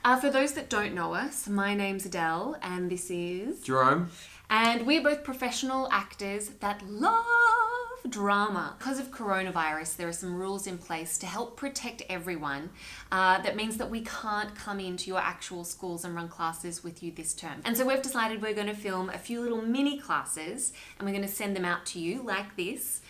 For those that don't know us, my name's Adele and this is Jerome. And we're both professional actors that love drama. Because of coronavirus, there are some rules in place to help protect everyone. That means that we can't come into your actual schools and run classes with you this term. And so we've decided we're going to film a few little mini classes and we're going to send them out to you like this.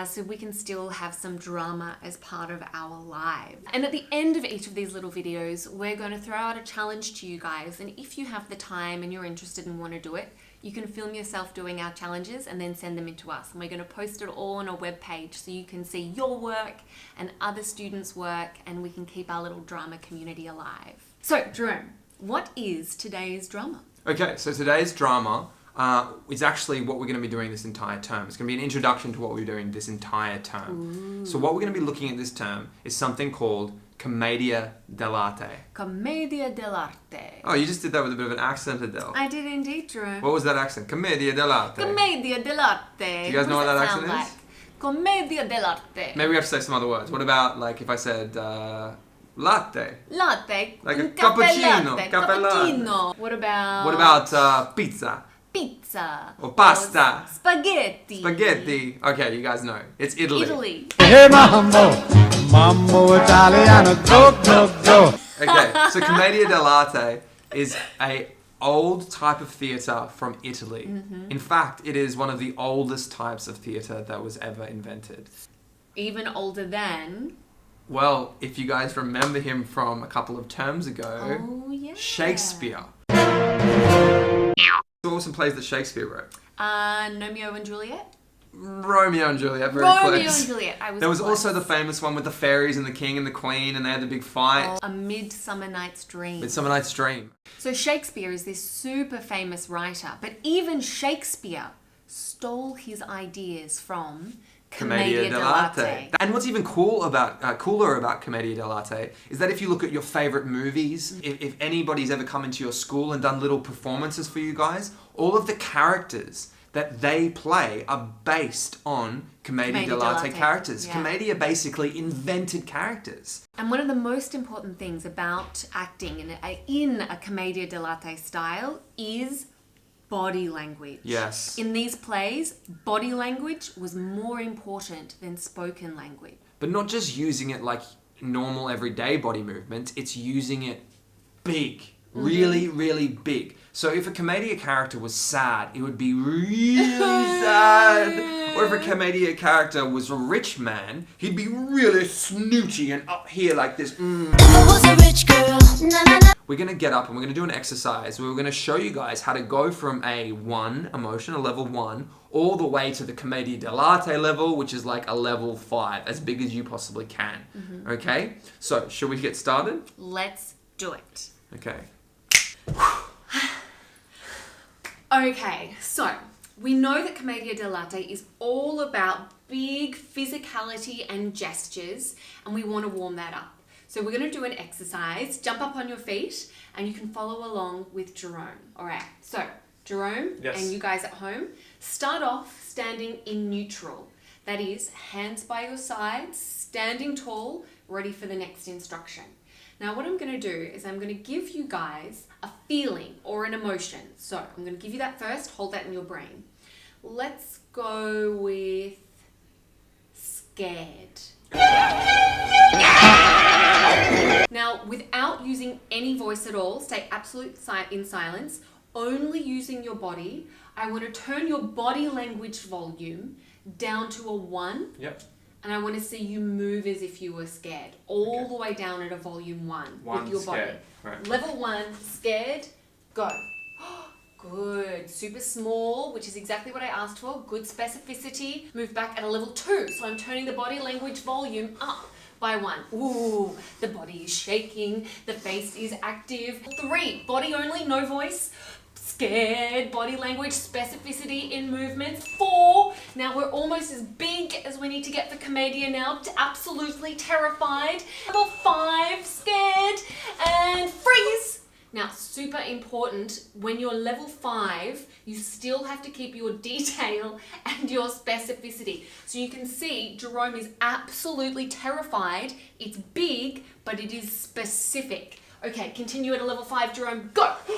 So we can still have some drama as part of our lives. And at the end of each of these little videos, we're going to throw out a challenge to you guys. And if you have the time and you're interested and want to do it, you can film yourself doing our challenges and then send them in to us. And we're going to post it all on a web page so you can see your work and other students' work, and we can keep our little drama community alive. So, Jerome, what is today's drama? Okay, so today's drama is actually what we're going to be doing this entire term. It's going to be an introduction to what we're doing this entire term. Ooh. So what we're going to be looking at this term is something called Commedia dell'Arte. Commedia dell'Arte. Oh, you just did that with a bit of an accent, Adele. I did indeed, Jerome. What was that accent? Commedia dell'Arte. Commedia dell'Arte. Do you guys know what that accent is? Like? Commedia dell'Arte. Maybe we have to say some other words. What about, like, if I said latte? Latte. Like a cappuccino. Cappuccino. What about pizza? Pizza. Or pasta. Spaghetti. Spaghetti. Okay, you guys know. It's Italy. Italy. Hey mambo Italiano, go, go, go. Okay, so Commedia dell'Arte is a old type of theatre from Italy. Mm-hmm. In fact, it is one of the oldest types of theatre that was ever invented. Even older than? Well, if you guys remember him from a couple of terms ago, Shakespeare. What were some plays that Shakespeare wrote? Romeo and Juliet. Romeo and Juliet, very Romeo close. and Juliet, I was There was close. also the famous one with the fairies and the king and the queen, and they had the big fight. A Midsummer Night's Dream. Midsummer Night's Dream. So Shakespeare is this super famous writer, but even Shakespeare stole his ideas from Commedia dell'Arte. And what's even cooler about Commedia dell'Arte is that if you look at your favorite movies, if anybody's ever come into your school and done little performances for you guys, all of the characters that they play are based on Commedia dell'Arte characters. Yeah. Commedia basically invented characters. And one of the most important things about acting in a Commedia dell'Arte style is body language. Yes. In these plays, body language was more important than spoken language. But not just using it like normal everyday body movements, it's using it big. Really, really big. So if a Commedia character was sad, it would be really sad. Or if a Commedia character was a rich man, he'd be really snooty and up here like this. If I was a rich girl, na, na, na. We're going to get up and we're going to do an exercise where we're going to show you guys how to go from a 1 emotion, a level 1, all the way to the Commedia dell'Arte level, which is like a level 5, as big as you possibly can. Mm-hmm. Okay? So, shall we get started? Let's do it. Okay. Okay, so we know that Commedia dell'Arte is all about big physicality and gestures, and we want to warm that up. So we're going to do an exercise. Jump up on your feet, and you can follow along with Jerome. All right, so Jerome and you guys at home, start off standing in neutral. That is, hands by your sides, standing tall, ready for the next instruction. Now what I'm going to do is I'm going to give you guys a feeling or an emotion. So I'm going to give you that first, hold that in your brain. Let's go with scared. Now without using any voice at all, stay absolute in silence, only using your body. I want to turn your body language volume down to a 1. Yep. And I want to see you move as if you were scared. All the way down at a volume 1 with your body. Right. Level 1, scared, go. Good. Super small, which is exactly what I asked for. Good specificity. Move back at a level 2. So I'm turning the body language volume up by 1. Ooh, the body is shaking. The face is active. 3, body only, no voice. Scared, body language, specificity in movements. 4, now we're almost as big as we need to get for Commedia now. Absolutely terrified. Level 5, scared, and freeze. Now, super important, when you're level 5, you still have to keep your detail and your specificity. So you can see Jerome is absolutely terrified. It's big, but it is specific. Okay, continue at a level 5, Jerome. Go. Terrified.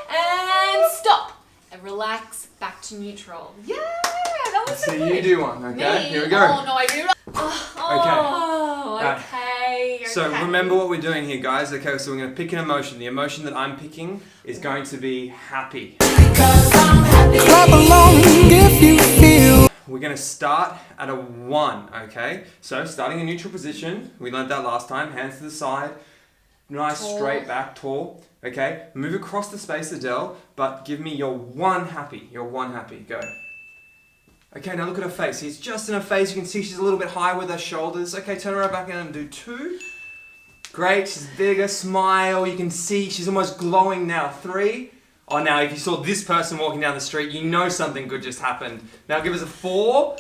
And stop. And relax. Back to neutral. Yeah, that was so So good. you do one, okay? Me? Here we go. Oh, no, I do not. Oh, okay. So okay. remember what we're doing here, guys. Okay, so we're going to pick an emotion. The emotion that I'm picking is going to be happy. Clap along if you feel. We're going to start at a 1, okay? So starting in neutral position. We learned that last time. Hands to the side. Nice, Tall. straight back, tall. Okay, move across the space, Adele, but give me your 1 happy. Your 1 happy. Go. Okay, now look at her face. It's just in her face. You can see she's a little bit high with her shoulders. Okay, turn her back in and do 2. Great, she's bigger, smile. You can see she's almost glowing now. 3. Oh, now if you saw this person walking down the street, you know something good just happened. Now give us a 4.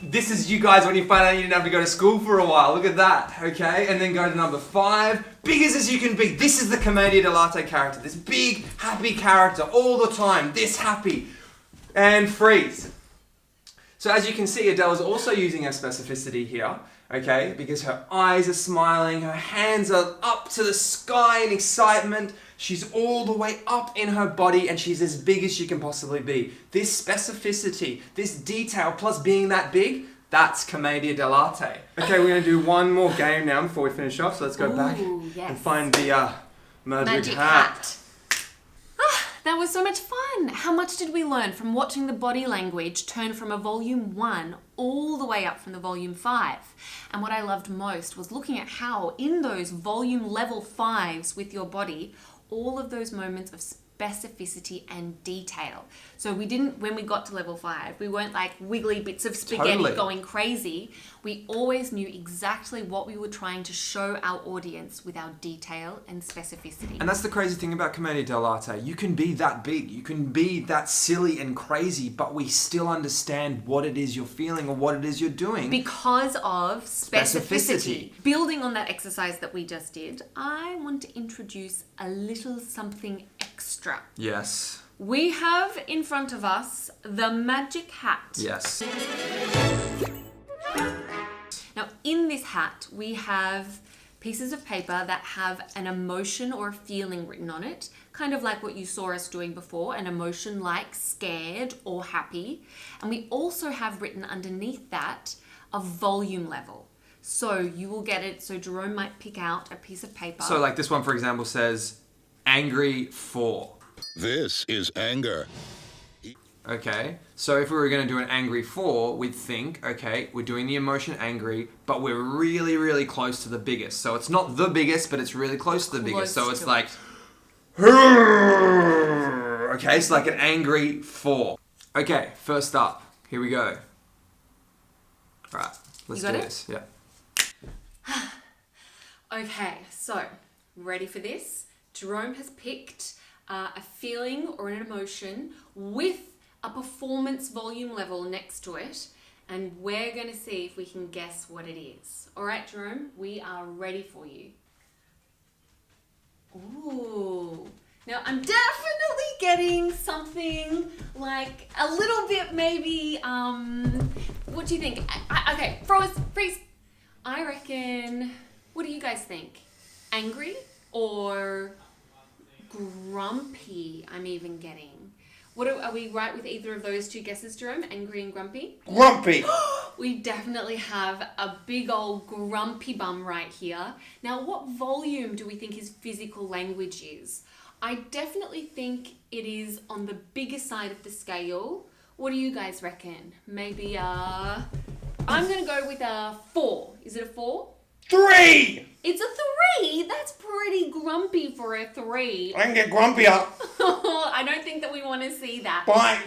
This is you guys when you find out you didn't have to go to school for a while. Look at that, okay? And then go to number 5. Big as you can be. This is the Commedia dell'Arte character. This big, happy character all the time. This happy. And freeze. So as you can see, Adele is also using her specificity here, okay? Because her eyes are smiling, her hands are up to the sky in excitement. She's all the way up in her body and she's as big as she can possibly be. This specificity, this detail, plus being that big, that's Commedia dell'Arte. Okay, we're going to do one more game now before we finish off. So let's go back and find the magic hat. That was so much fun. How much did we learn from watching the body language turn from a volume 1 all the way up from the volume 5? And what I loved most was looking at how in those volume level 5s with your body, all of those moments of specificity and detail. So we didn't, when we got to level 5, we weren't like wiggly bits of spaghetti going crazy. We always knew exactly what we were trying to show our audience with our detail and specificity. And that's the crazy thing about Commedia dell'Arte. You can be that big, you can be that silly and crazy, but we still understand what it is you're feeling or what it is you're doing. Because of specificity. Building on that exercise that we just did, I want to introduce a little something extra. Yes. We have in front of us the magic hat. Yes. Now, in this hat, we have pieces of paper that have an emotion or a feeling written on it, kind of like what you saw us doing before, an emotion like scared or happy. And we also have written underneath that a volume level. So you will get it, so Jerome might pick out a piece of paper. So like this one, for example, says angry 4. This is anger. Okay, so if we were going to do an angry 4, we'd think, okay, we're doing the emotion angry, but we're really, really close to the biggest. So it's not the biggest, but it's really close to the biggest. So it's like, okay, it's like an angry 4. Okay, first up, here we go. All right, let's do this. Yeah. Okay, so ready for this? Jerome has picked a feeling or an emotion with a performance volume level next to it, and we're going to see if we can guess what it is. All right, Jerome, we are ready for you. Ooh. Now, I'm definitely getting something like a little bit maybe, what do you think? Okay, freeze. I reckon, what do you guys think? Angry or grumpy, I'm even getting. What are we right with either of those two guesses, Jerome? Angry and grumpy? Grumpy! We definitely have a big old grumpy bum right here. Now, what volume do we think his physical language is? I definitely think it is on the bigger side of the scale. What do you guys reckon? Maybe I'm going to go with a 4. Is it a 4? 3! It's a 3. That's pretty grumpy for a 3. I can get grumpier. I don't think that we want to see that. Bye.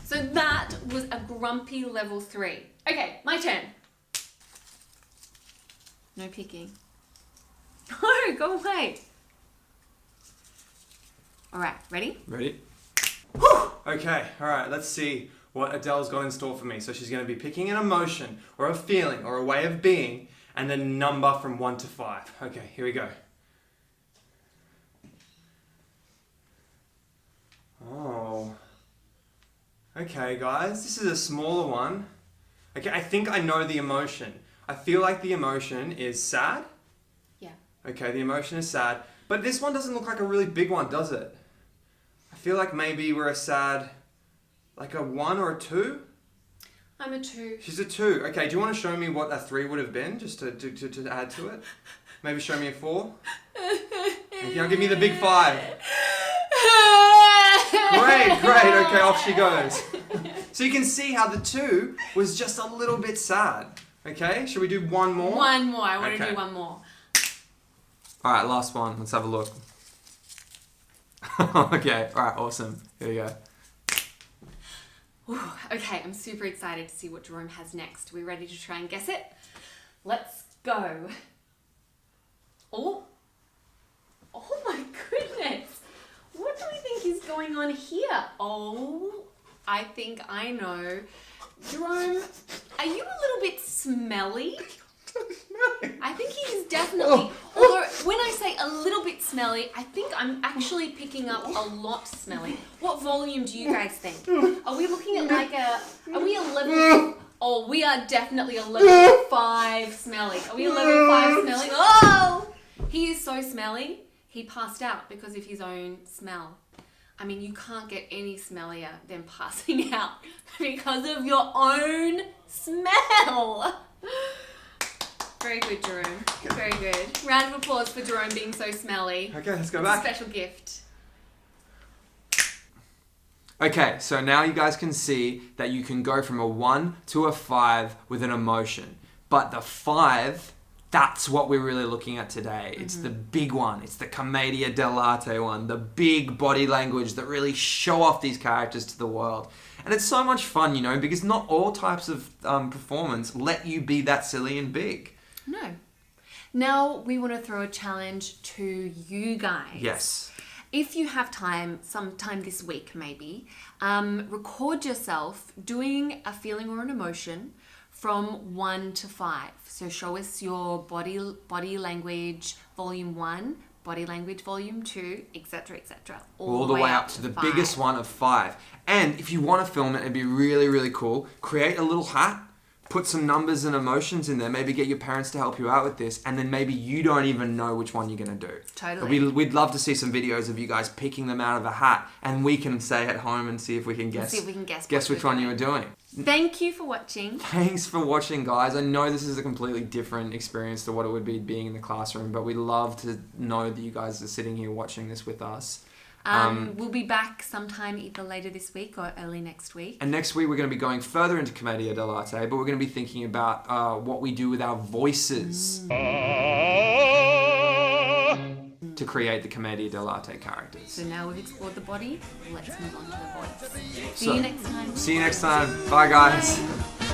So that was a grumpy level 3. Okay, my turn. No picking. No, go away. All right, ready? Ready? Okay, all right, let's see what Adele's got in store for me. So she's going to be picking an emotion or a feeling or a way of being and then number from 1 to 5. Okay, here we go. Oh. Okay, guys, this is a smaller one. Okay, I think I know the emotion. I feel like the emotion is sad Okay, the emotion is sad. But this one doesn't look like a really big one, does it? I feel like maybe we're a sad, like a 1 or a 2? I'm a 2. She's a 2. Okay, do you want to show me what a 3 would have been, just to add to it? Maybe show me a 4? Okay, now give me the big 5. Great. Okay, off she goes. So you can see how the 2 was just a little bit sad. Okay, should we do one more? One more. I want to Okay. do one more. Alright, last one. Let's have a look. Okay, alright, awesome. Here we go. Ooh, okay, I'm super excited to see what Jerome has next. Are we ready to try and guess it? Let's go. Oh my goodness. What do we think is going on here? Oh, I think I know. Jerome, are you a little bit smelly? I think he is definitely, although when I say a little bit smelly, I think I'm actually picking up a lot smelly. What volume do you guys think? Are we looking at are we a level, oh, we are definitely a level 5 smelly. Are we a level 5 smelly? Oh! He is so smelly, he passed out because of his own smell. I mean, you can't get any smellier than passing out because of your own smell. Very good, Jerome. Very good. Round of applause for Jerome being so smelly. Okay, let's go It's back. a special gift. Okay, so now you guys can see that you can go from a 1 to a 5 with an emotion. But the 5, that's what we're really looking at today. It's the big one. It's the Commedia dell'Arte one. The big body language that really show off these characters to the world. And it's so much fun, you know, because not all types of performance let you be that silly and big. No. Now we want to throw a challenge to you guys. Yes. If you have time, sometime this week maybe, record yourself doing a feeling or an emotion from 1 to 5. So show us your body language volume 1, body language volume 2, etc., etc. All the way up to the 5. biggest one of 5. And if you want to film it, it'd be really, really cool. Create a little hat. Put some numbers and emotions in there. Maybe get your parents to help you out with this. And then maybe you don't even know which one you're going to do. Totally. We'd love to see some videos of you guys picking them out of a hat. And we can stay at home and see if we can guess, Guess which one you were doing. Thank you for watching. Thanks for watching, guys. I know this is a completely different experience to what it would be being in the classroom. But we'd love to know that you guys are sitting here watching this with us. We'll be back sometime either later this week or early next week. And next week we're going to be going further into Commedia dell'Arte, but we're going to be thinking about what we do with our voices to create the Commedia dell'Arte characters. So now we've explored the body, let's move on to the voice. See you next time. See you next time. Bye, guys. Bye.